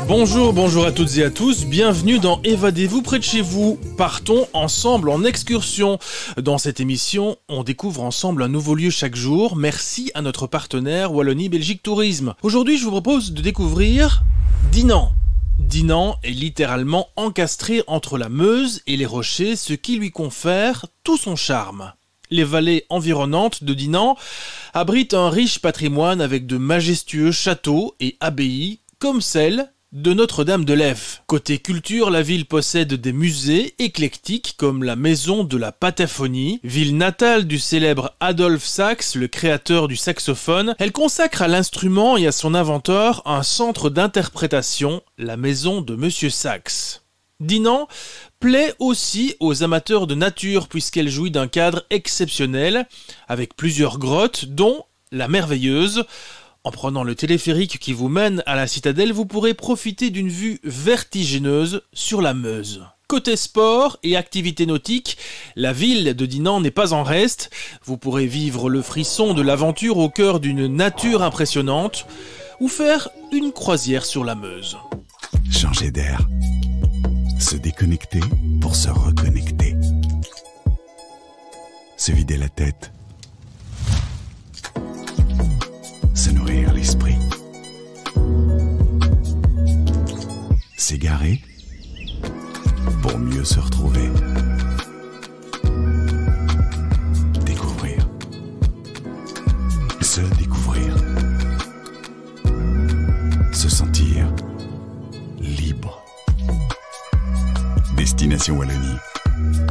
Bonjour à toutes et à tous, bienvenue dans Évadez-vous près de chez vous. Partons ensemble en excursion. Dans cette émission, on découvre ensemble un nouveau lieu chaque jour. Merci à notre partenaire Wallonie-Belgique Tourisme. Aujourd'hui, je vous propose de découvrir Dinant. Dinant est littéralement encastré entre la Meuse et les rochers, ce qui lui confère tout son charme. Les vallées environnantes de Dinant abritent un riche patrimoine avec de majestueux châteaux et abbayes, comme celle de Notre-Dame-de-Lève. Côté culture, la ville possède des musées éclectiques comme la Maison de la Pataphonie, ville natale du célèbre Adolphe Sax, le créateur du saxophone. Elle consacre à l'instrument et à son inventeur un centre d'interprétation, la Maison de Monsieur Sax. Dinant plaît aussi aux amateurs de nature puisqu'elle jouit d'un cadre exceptionnel avec plusieurs grottes dont la Merveilleuse. En prenant le téléphérique qui vous mène à la citadelle, vous pourrez profiter d'une vue vertigineuse sur la Meuse. Côté sport et activités nautiques, la ville de Dinant n'est pas en reste. Vous pourrez vivre le frisson de l'aventure au cœur d'une nature impressionnante ou faire une croisière sur la Meuse. Changer d'air. Se déconnecter pour se reconnecter. Se vider la tête. Se nourrir l'esprit. S'égarer pour mieux se retrouver. Découvrir. Se découvrir. Se sentir libre. Destination Wallonie.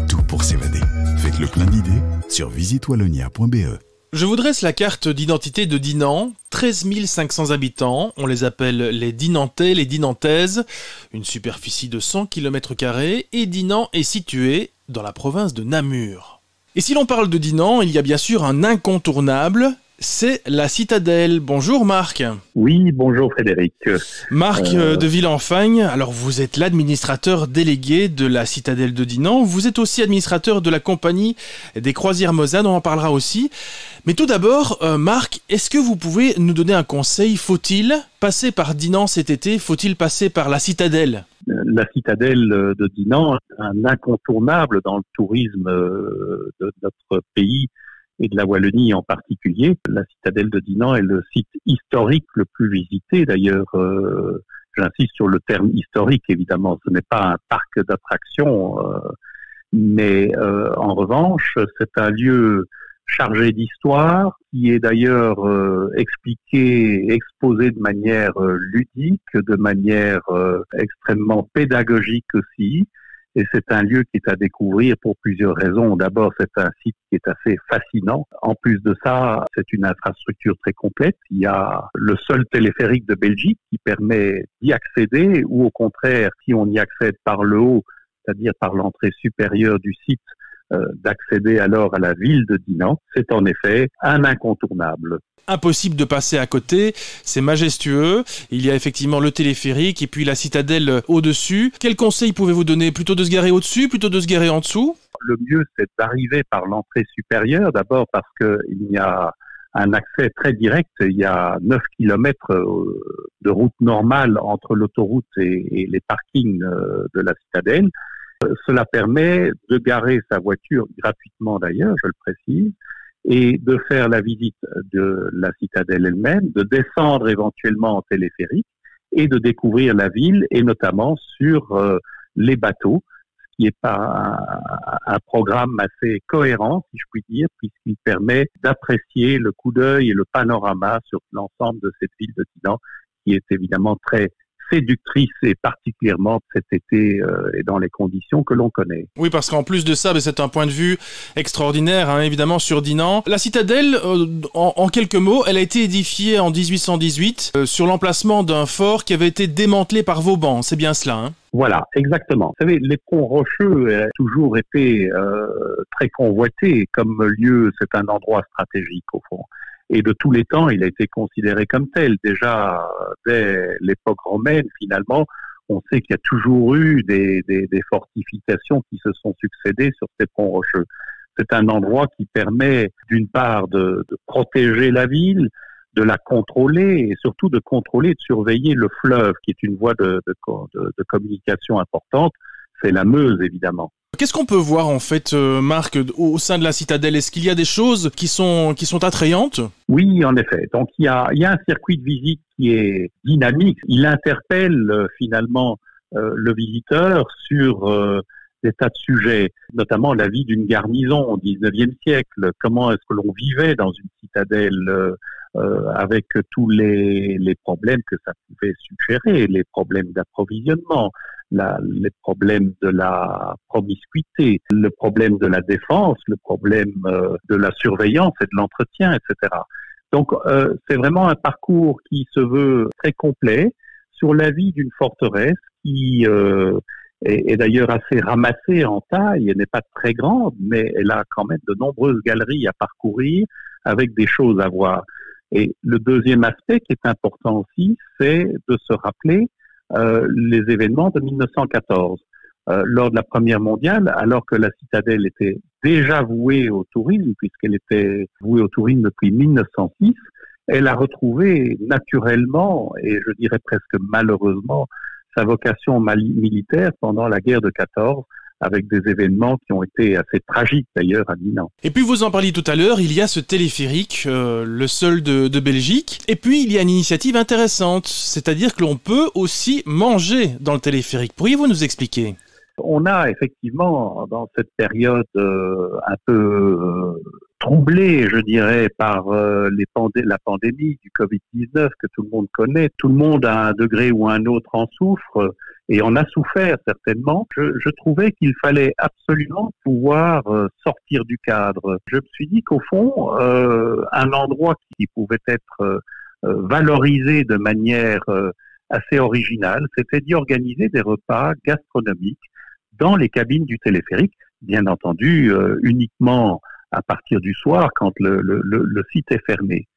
Tout pour s'évader. Faites le plein d'idées sur visitewallonia.be. Je vous dresse la carte d'identité de Dinant, 13 500 habitants, on les appelle les Dinantais, les Dinantaises, une superficie de 100 km², et Dinant est situé dans la province de Namur. Et si l'on parle de Dinant, il y a bien sûr un incontournable, c'est la citadelle. Bonjour Marc. Oui, bonjour Frédéric. Marc de Villenfagne, alors vous êtes l'administrateur délégué de la citadelle de Dinant, vous êtes aussi administrateur de la compagnie des croisières Mosane, on en parlera aussi. Mais tout d'abord, Marc, est-ce que vous pouvez nous donner un conseil? Faut-il passer par Dinant cet été? Faut-il passer par la citadelle? La citadelle de Dinant est un incontournable dans le tourisme de notre pays et de la Wallonie en particulier. La citadelle de Dinant est le site historique le plus visité. D'ailleurs, j'insiste sur le terme historique, évidemment. Ce n'est pas un parc d'attractions, mais en revanche, c'est un lieu chargé d'histoire, qui est d'ailleurs expliqué, exposé de manière ludique, de manière extrêmement pédagogique aussi. Et c'est un lieu qui est à découvrir pour plusieurs raisons. D'abord, c'est un site qui est assez fascinant. En plus de ça, c'est une infrastructure très complète. Il y a le seul téléphérique de Belgique qui permet d'y accéder, ou au contraire, si on y accède par le haut, c'est-à-dire par l'entrée supérieure du site, d'accéder alors à la ville de Dinant. C'est en effet un incontournable. Impossible de passer à côté, c'est majestueux, il y a effectivement le téléphérique et puis la citadelle au-dessus. Quel conseil pouvez-vous donner? Plutôt de se garer au-dessus, plutôt de se garer en dessous? Le mieux, c'est d'arriver par l'entrée supérieure, d'abord parce qu'il y a un accès très direct. Il y a 9 kilomètres de route normale entre l'autoroute et les parkings de la citadelle. Cela permet de garer sa voiture gratuitement d'ailleurs, je le précise, et de faire la visite de la citadelle elle-même, de descendre éventuellement en téléphérique et de découvrir la ville, et notamment sur les bateaux, ce qui est un programme assez cohérent, si je puis dire, puisqu'il permet d'apprécier le coup d'œil et le panorama sur l'ensemble de cette ville de Dinant, qui est évidemment très séductrice, et particulièrement cet été et dans les conditions que l'on connaît. Oui, parce qu'en plus de ça, c'est un point de vue extraordinaire, évidemment, sur Dinant. La citadelle, en quelques mots, elle a été édifiée en 1818 sur l'emplacement d'un fort qui avait été démantelé par Vauban, c'est bien cela, Voilà, exactement. Vous savez, les ponts rocheux ont toujours été très convoités comme lieu, c'est un endroit stratégique au fond. Et de tous les temps, il a été considéré comme tel. Déjà, dès l'époque romaine, finalement, on sait qu'il y a toujours eu des fortifications qui se sont succédées sur ces ponts rocheux. C'est un endroit qui permet, d'une part, de protéger la ville, la contrôler et surtout de contrôler et de surveiller le fleuve, qui est une voie de communication importante. C'est la Meuse, évidemment. Qu'est-ce qu'on peut voir en fait, Marc, au sein de la citadelle? Est-ce qu'il y a des choses qui sont attrayantes? Oui, en effet. Donc il y a un circuit de visite qui est dynamique. Il interpelle finalement le visiteur sur des tas de sujets, notamment la vie d'une garnison au XIXe siècle. Comment est-ce que l'on vivait dans une citadelle avec tous les problèmes que ça pouvait suggérer, les problèmes d'approvisionnement, les problèmes de la promiscuité, le problème de la défense, le problème de la surveillance et de l'entretien, etc. Donc, c'est vraiment un parcours qui se veut très complet sur la vie d'une forteresse qui est d'ailleurs assez ramassée en taille. Elle n'est pas très grande, mais elle a quand même de nombreuses galeries à parcourir avec des choses à voir. Et le deuxième aspect qui est important aussi, c'est de se rappeler les événements de 1914. Lors de la Première mondiale, alors que la citadelle était déjà vouée au tourisme, puisqu'elle était vouée au tourisme depuis 1906, elle a retrouvé naturellement, et je dirais presque malheureusement, sa vocation militaire pendant la guerre de 14, avec des événements qui ont été assez tragiques d'ailleurs à Dinan. Et puis vous en parliez tout à l'heure, il y a ce téléphérique, le seul de Belgique, et puis il y a une initiative intéressante, c'est-à-dire que l'on peut aussi manger dans le téléphérique. Pourriez-vous nous expliquer ? On a effectivement, dans cette période un peu troublée, je dirais, par la pandémie du Covid-19 que tout le monde connaît, tout le monde à un degré ou un autre en souffre, et on a souffert certainement. Je trouvais qu'il fallait absolument pouvoir sortir du cadre. Je me suis dit qu'au fond, un endroit qui pouvait être valorisé de manière assez originale, c'était d'y organiser des repas gastronomiques dans les cabines du téléphérique, bien entendu uniquement à partir du soir quand le site est fermé.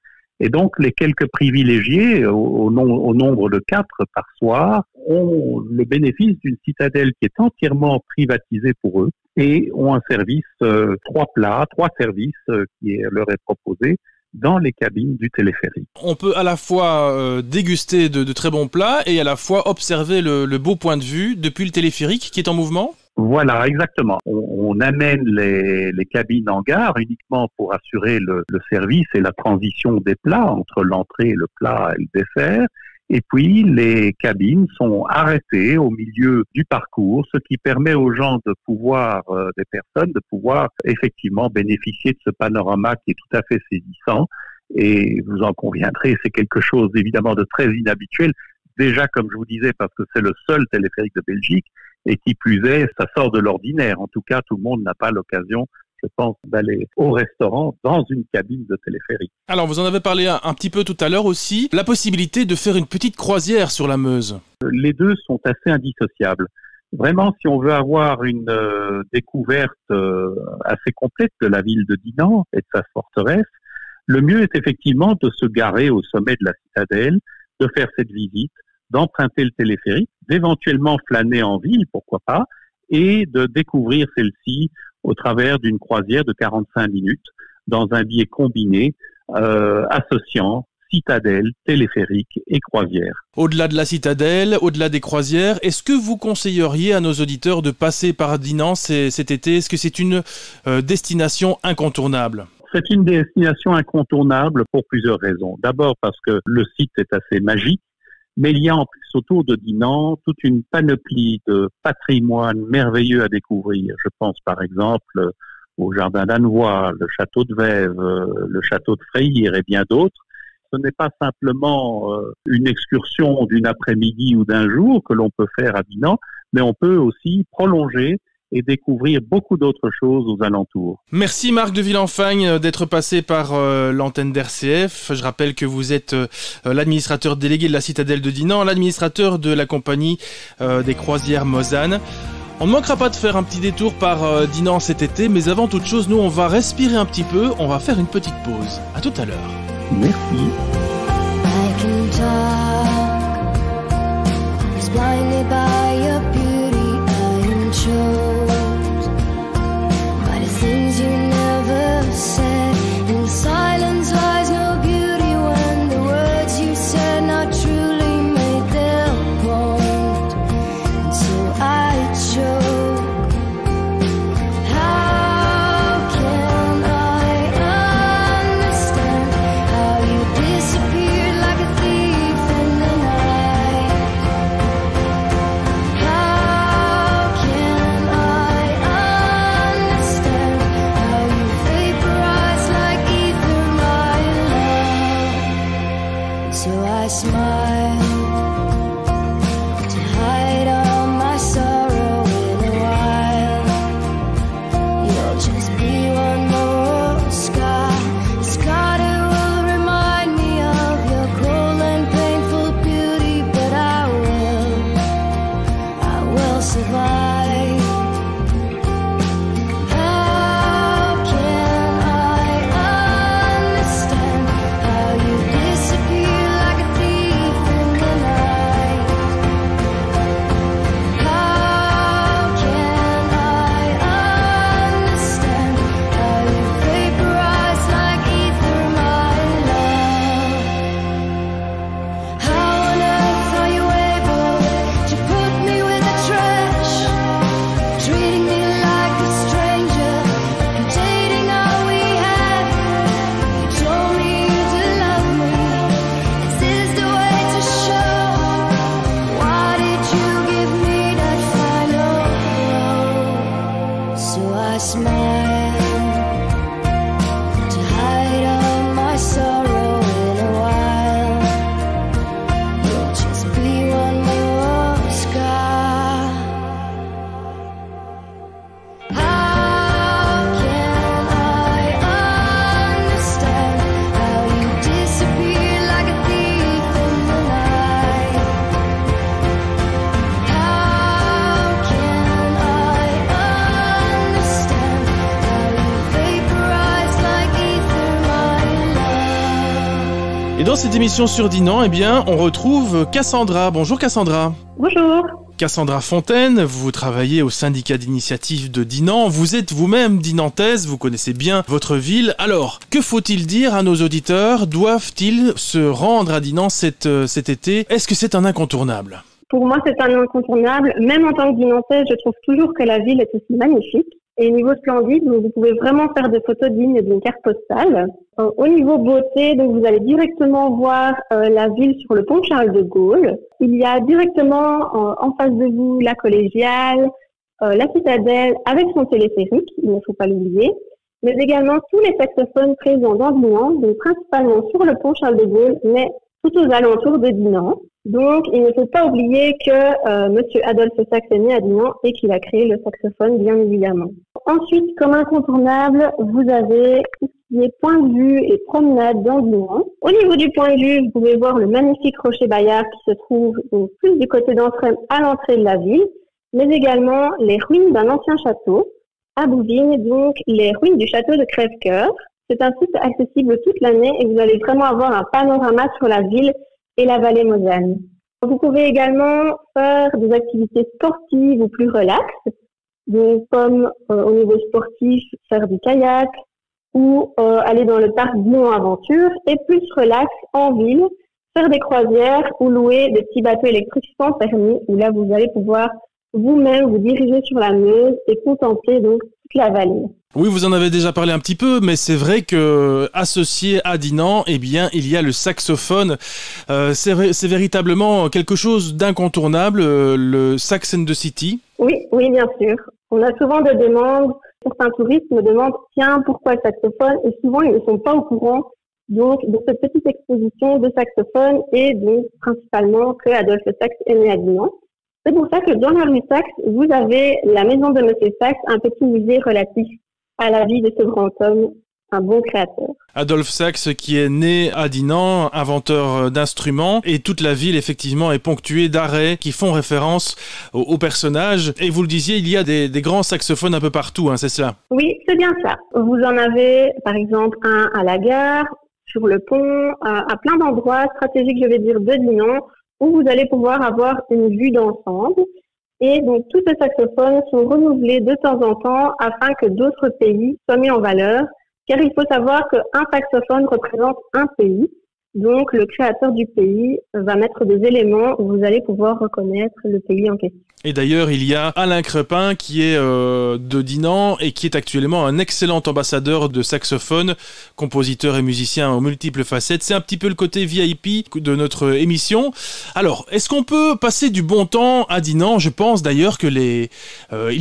Et donc les quelques privilégiés, au nombre de 4 par soir, ont le bénéfice d'une citadelle qui est entièrement privatisée pour eux et ont un service, 3 plats, 3 services qui leur est proposé dans les cabines du téléphérique. On peut à la fois déguster de très bons plats et à la fois observer le beau point de vue depuis le téléphérique qui est en mouvement ? Voilà, exactement. On amène les cabines en gare uniquement pour assurer le service et la transition des plats entre l'entrée, le plat et le dessert. Et puis, les cabines sont arrêtées au milieu du parcours, ce qui permet aux gens de pouvoir, des personnes, de pouvoir effectivement bénéficier de ce panorama qui est tout à fait saisissant. Et vous en conviendrez, c'est quelque chose évidemment de très inhabituel. Déjà, comme je vous disais, parce que c'est le seul téléphérique de Belgique, et qui plus est, ça sort de l'ordinaire. En tout cas, tout le monde n'a pas l'occasion, je pense, d'aller au restaurant dans une cabine de téléphérique. Alors, vous en avez parlé un petit peu tout à l'heure aussi, la possibilité de faire une petite croisière sur la Meuse. Les deux sont assez indissociables. Vraiment, si on veut avoir une découverte assez complète de la ville de Dinan et de sa forteresse, le mieux est effectivement de se garer au sommet de la citadelle, de faire cette visite, d'emprunter le téléphérique, d'éventuellement flâner en ville, pourquoi pas, et de découvrir celle-ci au travers d'une croisière de 45 minutes dans un billet combiné associant citadelle, téléphérique et croisière. Au-delà de la citadelle, au-delà des croisières, est-ce que vous conseilleriez à nos auditeurs de passer par Dinan cet été ? Est-ce que c'est une destination incontournable ? C'est une destination incontournable pour plusieurs raisons. D'abord parce que le site est assez magique, mais il y a en plus autour de Dinan toute une panoplie de patrimoine merveilleux à découvrir. Je pense par exemple au jardin danois, le château de Vèves, le château de Freyr et bien d'autres. Ce n'est pas simplement une excursion d'une après-midi ou d'un jour que l'on peut faire à Dinan, mais on peut aussi prolonger et découvrir beaucoup d'autres choses aux alentours. Merci Marc de Villenfagne d'être passé par l'antenne d'RCF. Je rappelle que vous êtes l'administrateur délégué de la citadelle de Dinan, l'administrateur de la compagnie des croisières Mozane. On ne manquera pas de faire un petit détour par Dinan cet été, mais avant toute chose, nous on va respirer un petit peu, on va faire une petite pause. À tout à l'heure. Merci. Said in silence lies no beauty when the Et dans cette émission sur Dinan, on retrouve Cassandra. Bonjour Cassandra. Bonjour. Cassandra Fontaine, vous travaillez au syndicat d'initiative de Dinan. Vous êtes vous-même dinantaise, vous connaissez bien votre ville. Alors, que faut-il dire à nos auditeurs? Doivent-ils se rendre à Dinan cet été? Est-ce que c'est un incontournable? Pour moi, c'est un incontournable. Même en tant que dinantaise, je trouve toujours que la ville est aussi magnifique. Et niveau splendide, vous pouvez vraiment faire des photos dignes d'une carte postale. Au niveau beauté, donc vous allez directement voir la ville sur le pont Charles de Gaulle. Il y a directement en face de vous la collégiale, la citadelle avec son téléphérique, il ne faut pas l'oublier, mais également tous les saxophones présents dans Dinan, donc principalement sur le pont Charles de Gaulle, mais tout aux alentours de Dinan. Donc, il ne faut pas oublier que Monsieur Adolphe Sax est né à Dinan et qu'il a créé le saxophone, bien évidemment. Ensuite, comme incontournable, vous avez tout ce qui est point de vue et promenade dans Dinan. Au niveau du point de vue, vous pouvez voir le magnifique Rocher Bayard qui se trouve donc, plus du côté d'entrée à l'entrée de la ville, mais également les ruines d'un ancien château à Bouvines, donc les ruines du château de Crèvecoeur. C'est un site accessible toute l'année et vous allez vraiment avoir un panorama sur la ville et la vallée Moselle. Vous pouvez également faire des activités sportives ou plus relaxes, donc comme au niveau sportif, faire du kayak ou aller dans le parc Dinan Aventure, et plus relax en ville, faire des croisières ou louer des petits bateaux électriques sans permis, où là vous allez pouvoir vous-même vous diriger sur la Meuse et contempler donc toute la vallée. Oui, vous en avez déjà parlé un petit peu, mais c'est vrai que associé à Dinan, il y a le saxophone. C'est véritablement quelque chose d'incontournable, le Sax and the City. Oui, bien sûr. On a souvent des demandes. Certains touristes me demandent, tiens, pourquoi le saxophone? Et souvent, ils ne sont pas au courant donc de cette petite exposition de saxophone et donc principalement que Adolphe Sax est né à Dinan. C'est pour ça que dans la rue Sax, vous avez la maison de Monsieur Sax, un petit musée relatif à la vie de ce grand homme, un bon créateur. Adolphe Sax qui est né à Dinan, inventeur d'instruments, et toute la ville effectivement est ponctuée d'arrêts qui font référence au personnage. Et vous le disiez, il y a des grands saxophones un peu partout, hein, c'est cela? Oui, c'est bien ça. Vous en avez par exemple un à la gare, sur le pont, à plein d'endroits stratégiques, je vais dire, de Dinan, où vous allez pouvoir avoir une vue d'ensemble. Et donc, tous ces saxophones sont renouvelés de temps en temps afin que d'autres pays soient mis en valeur. Car il faut savoir qu'un saxophone représente un pays. Donc, le créateur du pays va mettre des éléments où vous allez pouvoir reconnaître le pays en question. Et d'ailleurs, il y a Alain Crepin qui est de Dinan et qui est actuellement un excellent ambassadeur de saxophone, compositeur et musicien aux multiples facettes. C'est un petit peu le côté VIP de notre émission. Alors, est-ce qu'on peut passer du bon temps à Dinan? Je pense d'ailleurs que il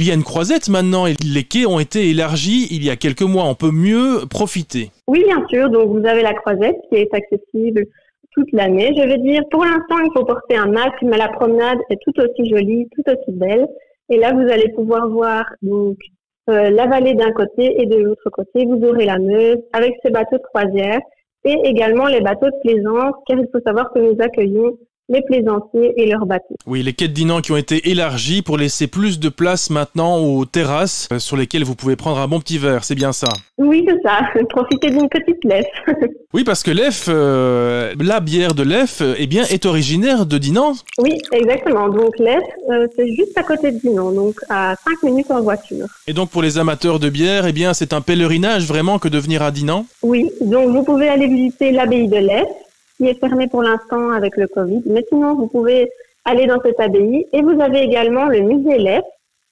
y a une croisette maintenant et les quais ont été élargis il y a quelques mois. On peut mieux profiter. Oui, bien sûr. Donc, vous avez la croisette qui est accessible toute l'année. Je vais dire, pour l'instant, il faut porter un masque, mais la promenade est tout aussi jolie, tout aussi belle. Et là, vous allez pouvoir voir donc la vallée d'un côté et de l'autre côté, vous aurez la Meuse avec ses bateaux de croisière et également les bateaux de plaisance, car il faut savoir que nous accueillons les plaisanciers et leurs bateaux. Oui, les quais de Dinan qui ont été élargis pour laisser plus de place maintenant aux terrasses sur lesquelles vous pouvez prendre un bon petit verre, c'est bien ça? Oui, c'est ça. Profitez d'une petite Leffe. Oui, parce que Leffe, la bière de Leffe, est originaire de Dinan. Oui, exactement. Donc Leffe, c'est juste à côté de Dinan, donc à 5 minutes en voiture. Et donc pour les amateurs de bière, c'est un pèlerinage vraiment que de venir à Dinan? Oui, donc vous pouvez aller visiter l'abbaye de Leffe, qui est fermée pour l'instant avec le Covid. Mais sinon, vous pouvez aller dans cette abbaye. Et vous avez également le musée Leffe,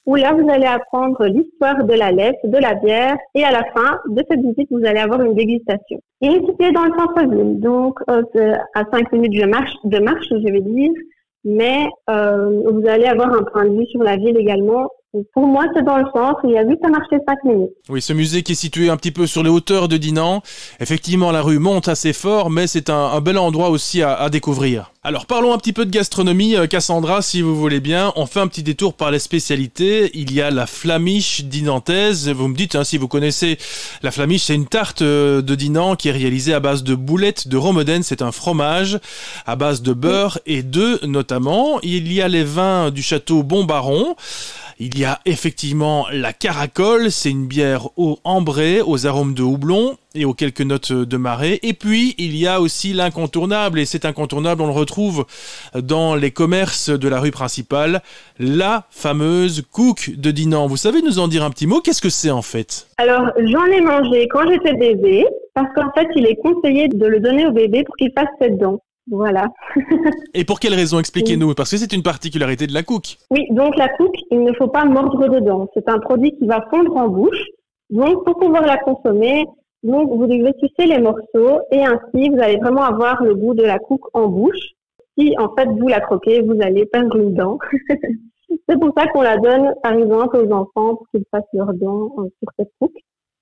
où là, vous allez apprendre l'histoire de la Leffe, de la bière. Et à la fin de cette visite, vous allez avoir une dégustation. Il est situé dans le centre-ville, donc c'est à 5 minutes de marche, je vais dire. Mais vous allez avoir un point de vue sur la ville également. Pour moi, c'est dans le centre, il y a juste à marcher 5 minutes. Oui, ce musée qui est situé un petit peu sur les hauteurs de Dinan. Effectivement, la rue monte assez fort, mais c'est un bel endroit aussi à découvrir. Alors, parlons un petit peu de gastronomie, Cassandra, si vous voulez bien. On fait un petit détour par les spécialités. Il y a la flamiche dinantaise. Vous me dites si vous connaissez la flamiche. C'est une tarte de Dinan qui est réalisée à base de boulettes de Romeden. C'est un fromage à base de beurre et d'œufs notamment. Il y a les vins du château Bon Baron. Il y a effectivement la Caracole, c'est une bière ambrée aux arômes de houblon et aux quelques notes de marais. Et puis, il y a aussi l'incontournable, et cet incontournable, on le retrouve dans les commerces de la rue principale, la fameuse Cook de Dinan. Vous savez nous en dire un petit mot? Qu'est-ce que c'est en fait? Alors, j'en ai mangé quand j'étais bébé, parce qu'en fait, il est conseillé de le donner au bébé pour qu'il fasse ses dents. Voilà. Et pour quelle raison? Expliquez-nous, parce que c'est une particularité de la Cook. Oui, donc la Cook, il ne faut pas mordre dedans. C'est un produit qui va fondre en bouche. Donc, pour pouvoir la consommer, donc vous devez sucer les morceaux et ainsi, vous allez vraiment avoir le goût de la Cook en bouche. Si, en fait, vous la croquez, vous allez perdre une dent. C'est pour ça qu'on la donne, par exemple, aux enfants pour qu'ils fassent leurs dents sur cette Cook.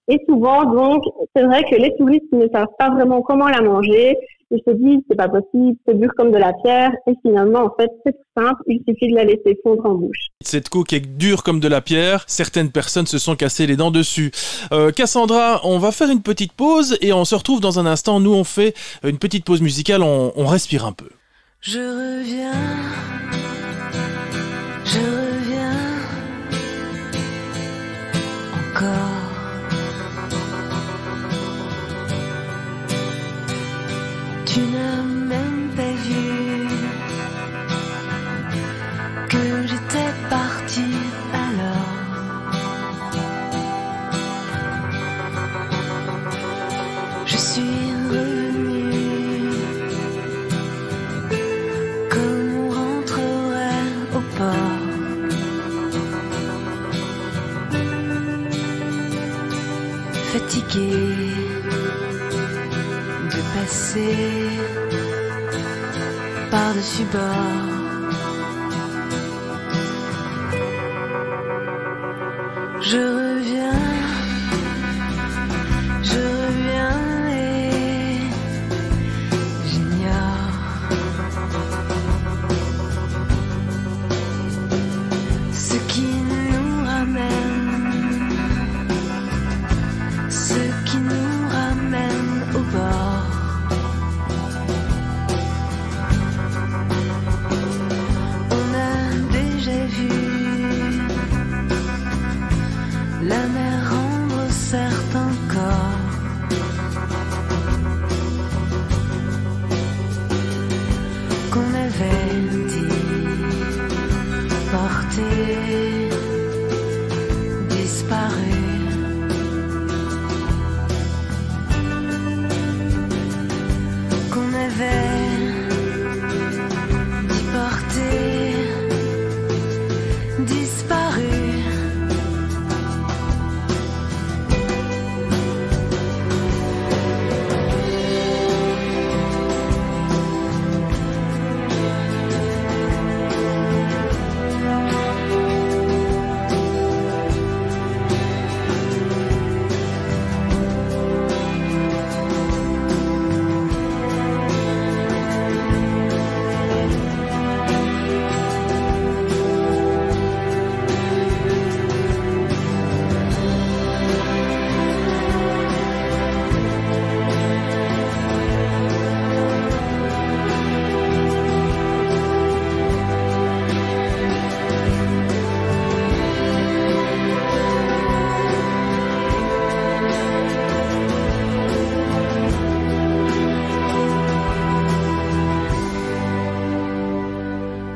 Et souvent, donc, c'est vrai que les touristes ne savent pas vraiment comment la manger. Ils se disent, c'est pas possible, c'est dur comme de la pierre. Et finalement, en fait, c'est tout simple. Il suffit de la laisser fondre en bouche. Cette Cook est dure comme de la pierre. Certaines personnes se sont cassées les dents dessus. Cassandra, on va faire une petite pause et on se retrouve dans un instant. Nous, on fait une petite pause musicale. On respire un peu. Je reviens. Encore. Tu n'as même pas vu que j'étais partie alors. Je suis revenue comme on rentrerait au port. Fatiguée de passer par-dessus bord. Je reviens et j'ignore ce qui nous ramène au bord. La mer rendre certains corps. Qu'on avait dit porter disparu. Qu'on avait dit porter disparu.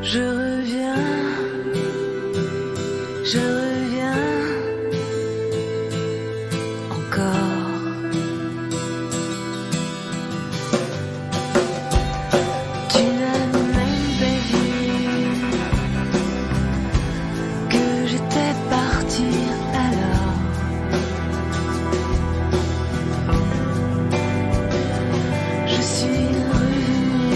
Je reviens encore. Tu n'as même pas vu que j'étais partie alors. Je suis revenue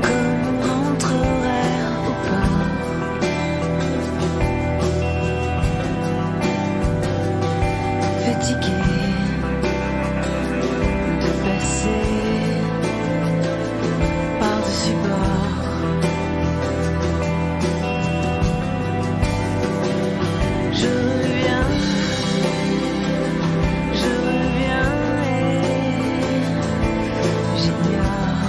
comme on rentrerait au port. Fatiguée de passer par-dessus bord. Je reviens et j'ignore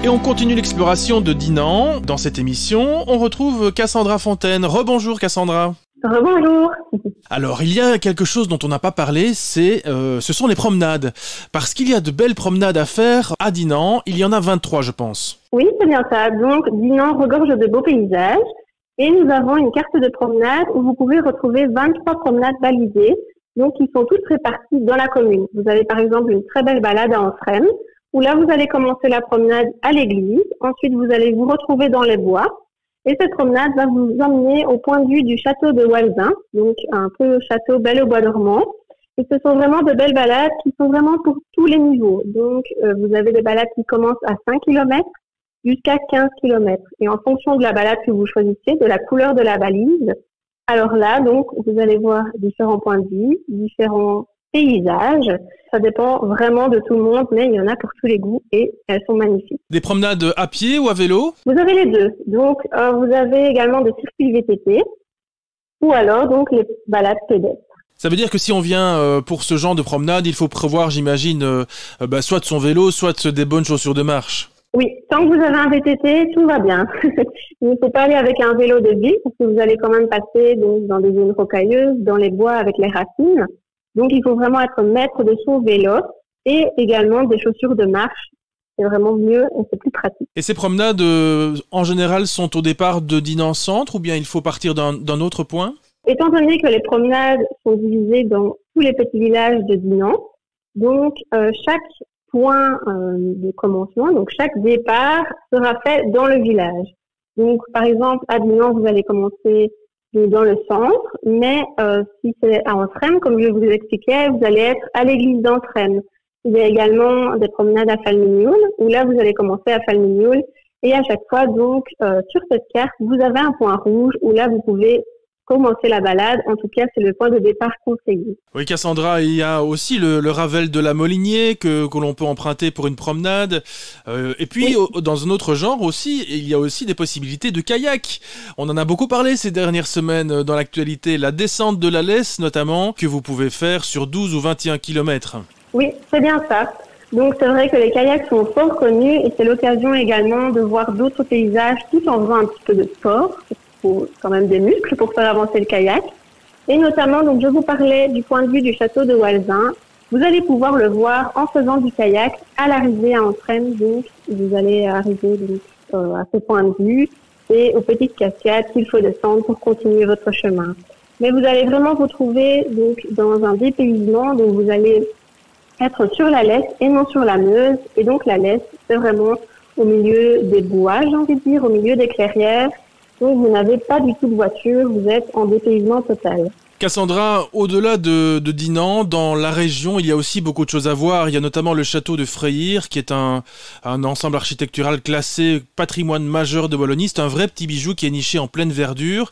Et on continue l'exploration de Dinan. Dans cette émission, on retrouve Cassandra Fontaine. Rebonjour Cassandra. Rebonjour. Alors, il y a quelque chose dont on n'a pas parlé, ce sont les promenades. Parce qu'il y a de belles promenades à faire à Dinan. Il y en a 23, je pense. Oui, c'est bien ça. Donc, Dinan regorge de beaux paysages. Et nous avons une carte de promenade où vous pouvez retrouver 23 promenades balisées. Donc, qui sont toutes réparties dans la commune. Vous avez par exemple une très belle balade à Anfrem, où là, vous allez commencer la promenade à l'église. Ensuite, vous allez vous retrouver dans les bois. Et cette promenade va vous emmener au point de vue du château de Walzin, donc un peu château bel au bois dormant. Et ce sont vraiment de belles balades qui sont vraiment pour tous les niveaux. Donc, vous avez des balades qui commencent à 5 km jusqu'à 15 km. Et en fonction de la balade que vous choisissez, de la couleur de la balise, alors là, donc, vous allez voir différents points de vue, différents paysages. Ça dépend vraiment de tout le monde, mais il y en a pour tous les goûts et elles sont magnifiques. Des promenades à pied ou à vélo? Vous avez les deux. Donc, vous avez également des circuits VTT ou alors donc les balades pédestres. Ça veut dire que si on vient pour ce genre de promenade, il faut prévoir, j'imagine, soit son vélo, soit des bonnes chaussures de marche. Oui, tant que vous avez un VTT, tout va bien. Il ne faut pas aller avec un vélo de ville parce que vous allez quand même passer donc, dans des zones rocailleuses, dans les bois avec les racines. Donc, il faut vraiment être maître de son vélo et également des chaussures de marche. C'est vraiment mieux et c'est plus pratique. Et ces promenades, en général, sont au départ de Dinan Centre ou bien il faut partir d'un autre point? Étant donné que les promenades sont divisées dans tous les petits villages de Dinan, donc chaque point de commencement, donc chaque départ sera fait dans le village. Donc, par exemple, à Dinan, vous allez commencer dans le centre, mais si c'est à Anfrem, comme je vous expliquais, vous allez être à l'église d'Anfrem. Il y a également des promenades à Falmignoul, où là, vous allez commencer à Falmignoul. Et à chaque fois, donc, sur cette carte, vous avez un point rouge, où là, vous pouvez commencer la balade. En tout cas, c'est le point de départ conseillé. Oui, Cassandra, il y a aussi le Ravel de la Molinier que l'on peut emprunter pour une promenade. Et puis, oui, dans un autre genre aussi, il y a aussi des possibilités de kayak. On en a beaucoup parlé ces dernières semaines dans l'actualité. La descente de la Lesse, notamment, que vous pouvez faire sur 12 ou 21 km. Oui, c'est bien ça. Donc, c'est vrai que les kayaks sont fort connus et c'est l'occasion également de voir d'autres paysages tout en faisant un petit peu de sport. Il faut quand même des muscles pour faire avancer le kayak. Et notamment, donc, je vous parlais du point de vue du château de Walzin. Vous allez pouvoir le voir en faisant du kayak à l'arrivée à Anfrem. Donc, vous allez arriver à ce point de vue et aux petites cascades qu'il faut descendre pour continuer votre chemin. Mais vous allez vraiment vous trouver donc, dans un dépaysement. Donc, vous allez être sur la Lesse et non sur la Meuse. Et donc, la Lesse, c'est vraiment au milieu des bois, j'ai envie de dire, au milieu des clairières. Donc, vous n'avez pas du tout de voiture, vous êtes en dépaysement total. Cassandra, au-delà de Dinan, dans la région, il y a aussi beaucoup de choses à voir. Il y a notamment le château de Freyr, qui est un ensemble architectural classé patrimoine majeur de Wallonie. C'est un vrai petit bijou qui est niché en pleine verdure.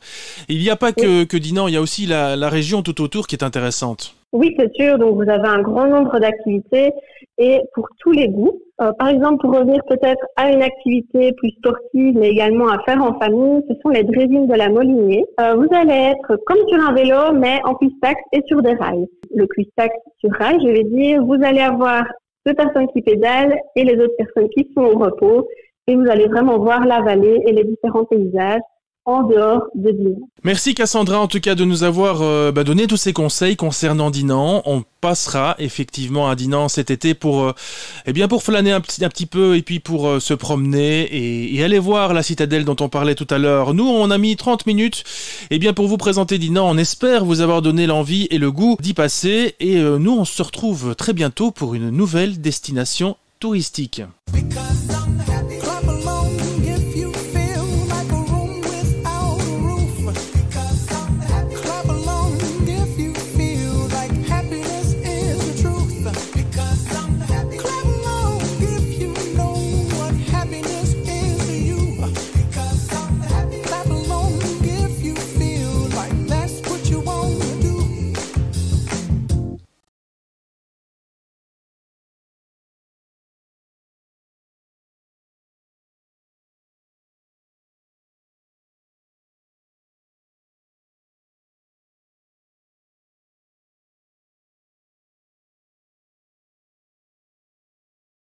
Et il n'y a pas que Dinan, il y a aussi la région tout autour qui est intéressante. Oui, c'est sûr. Donc, vous avez un grand nombre d'activités et pour tous les goûts. Par exemple, pour revenir peut-être à une activité plus sportive, mais également à faire en famille, ce sont les draisines de la Molinier. Vous allez être comme sur un vélo, mais en cuissax et sur des rails. Le cuissax sur rail, je vais dire, vous allez avoir 2 personnes qui pédalent et les autres personnes qui sont au repos. Et vous allez vraiment voir la vallée et les différents paysages en dehors de Dinan. Merci Cassandra en tout cas de nous avoir donné tous ces conseils concernant Dinan. On passera effectivement à Dinan cet été pour flâner un petit peu et puis pour se promener et aller voir la citadelle dont on parlait tout à l'heure. Nous on a mis 30 minutes pour vous présenter Dinan. On espère vous avoir donné l'envie et le goût d'y passer et nous on se retrouve très bientôt pour une nouvelle destination touristique.